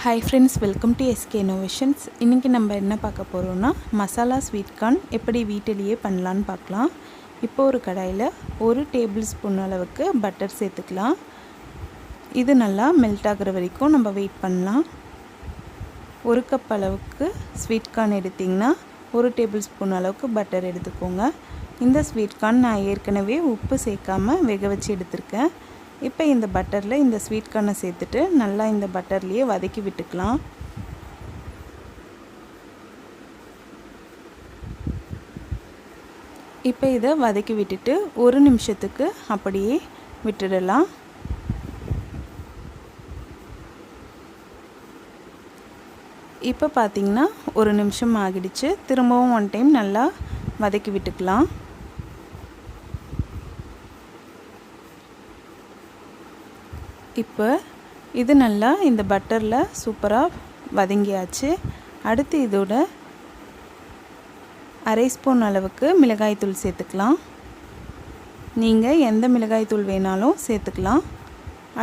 Hi friends, welcome to SK innovations. இன்றைக்கி நம்ம என்ன பார்க்க போகிறோன்னா மசாலா ஸ்வீட் கார்ன் எப்படி வீட்டிலேயே பண்ணலான்னு பார்க்கலாம். இப்போ ஒரு கடாயில் 1 டேபிள் ஸ்பூன் அளவுக்கு பட்டர் சேர்த்துக்கலாம். இது நல்லா மெல்ட் ஆகிற வரைக்கும் நம்ம வெயிட் பண்ணலாம். 1 கப் அளவுக்கு ஸ்வீட் கார்ன் எடுத்திங்கன்னா 1 டேபிள் ஸ்பூன் அளவுக்கு பட்டர் எடுத்துக்கோங்க. இந்த ஸ்வீட் கார்ன் நான் ஏற்கனவே உப்பு சேர்க்காமல் வேக வச்சு எடுத்திருக்கேன். இப்போ இந்த பட்டரில் இந்த ஸ்வீட் கார்னை சேர்த்துட்டு நல்லா இந்த பட்டர்லேயே வதக்கி விட்டுக்கலாம். இப்போ இதை வதக்கி விட்டுட்டு 1 நிமிஷத்துக்கு அப்படியே விட்டுடலாம். இப்போ பார்த்திங்கன்னா 1 நிமிஷம் ஆகிடுச்சு. திரும்பவும் 1 டைம் நல்லா வதக்கி விட்டுக்கலாம். இப்போ இது நல்லா இந்த பட்டரில் சூப்பராக வதங்கியாச்சு. அடுத்து இதோட 1/2 ஸ்பூன் அளவுக்கு மிளகாய்த்தூள் சேர்த்துக்கலாம். நீங்கள் எந்த மிளகாய்த்தூள் வேணாலும் சேர்த்துக்கலாம்.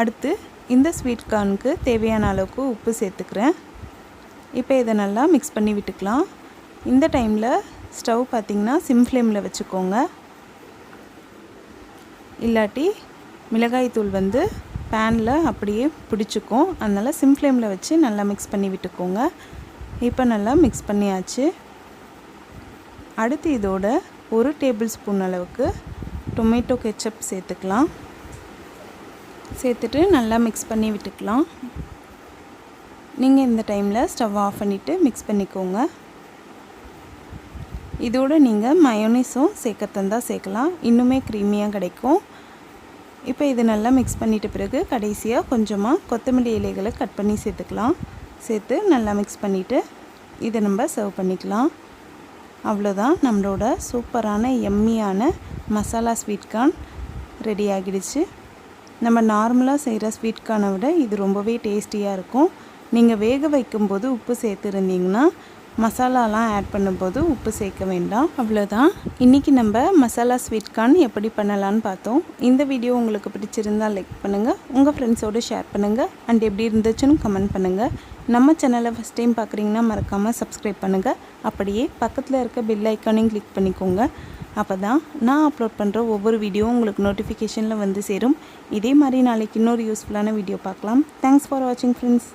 அடுத்து இந்த ஸ்வீட் கார்னுக்கு தேவையான அளவுக்கு உப்பு சேர்த்துக்கிறேன். இப்போ இதை நல்லா மிக்ஸ் பண்ணி விட்டுக்கலாம். இந்த டைமில் ஸ்டவ் பார்த்திங்கன்னா சிம் ஃப்ளேமில் வச்சுக்கோங்க. இல்லாட்டி மிளகாய்த்தூள் பேனில் அப்படியே பிடிச்சிக்கும். அதனால் சிம் ஃப்ளேமில் வச்சு நல்லா மிக்ஸ் பண்ணி விட்டுக்கோங்க. இப்போ நல்லா மிக்ஸ் பண்ணியாச்சு. அடுத்து இதோட 1 டேபிள் ஸ்பூன் அளவுக்கு டொமேட்டோ கெச்சப் சேர்த்துக்கலாம். சேர்த்துட்டு நல்லா மிக்ஸ் பண்ணி விட்டுக்கலாம். நீங்கள் இந்த டைமில் ஸ்டவ் ஆஃப் பண்ணிவிட்டு மிக்ஸ் பண்ணிக்கோங்க. இதோடு நீங்கள் மயோனைஸும் சேர்க்கறதா சேர்க்கலாம். இன்னுமே க்ரீமியாக கிடைக்கும். இப்போ இது நல்லா மிக்ஸ் பண்ணிட்ட பிறகு கடைசியாக கொஞ்சமாக கொத்தமல்லி இலைகளை கட் பண்ணி சேர்த்துக்கலாம். சேர்த்து நல்லா மிக்ஸ் பண்ணிவிட்டு இதை நம்ம சர்வ் பண்ணிக்கலாம். அவ்வளோதான், நம்மளோட சூப்பரான எம்மியான மசாலா ஸ்வீட் கார்ன் ரெடி ஆகிடுச்சு. நம்ம நார்மலாக செய்கிற ஸ்வீட் கார்னை விட இது ரொம்பவே டேஸ்டியாக இருக்கும். நீங்கள் வேக வைக்கும்போது உப்பு சேர்த்துருந்தீங்கன்னா மசாலாலாம் ஆட் பண்ணும்போது உப்பு சேர்க்க வேண்டாம். அவ்வளோதான், இன்றைக்கி நம்ம மசாலா ஸ்வீட் கார்ன் எப்படி பண்ணலான்னு பார்த்தோம். இந்த வீடியோ உங்களுக்கு பிடிச்சிருந்தால் லைக் பண்ணுங்கள், உங்கள் ஃப்ரெண்ட்ஸோடு ஷேர் பண்ணுங்கள், அண்ட் எப்படி இருந்துச்சுன்னு கமெண்ட் பண்ணுங்கள். நம்ம சேனலை ஃபஸ்ட் டைம் பார்க்குறீங்கன்னா மறக்காமல் சப்ஸ்கிரைப் பண்ணுங்கள். அப்படியே பக்கத்தில் இருக்க பெல் ஐக்கானையும் கிளிக் பண்ணிக்கோங்க. அப்போ தான் நான் அப்லோட் பண்ணுற ஒவ்வொரு வீடியோவும் உங்களுக்கு நோட்டிஃபிகேஷனில் சேரும். இதே மாதிரி நாளைக்கு இன்னொரு யூஸ்ஃபுல்லான வீடியோ பார்க்கலாம். தேங்க்ஸ் ஃபார் வாட்சிங் ஃப்ரெண்ட்ஸ்.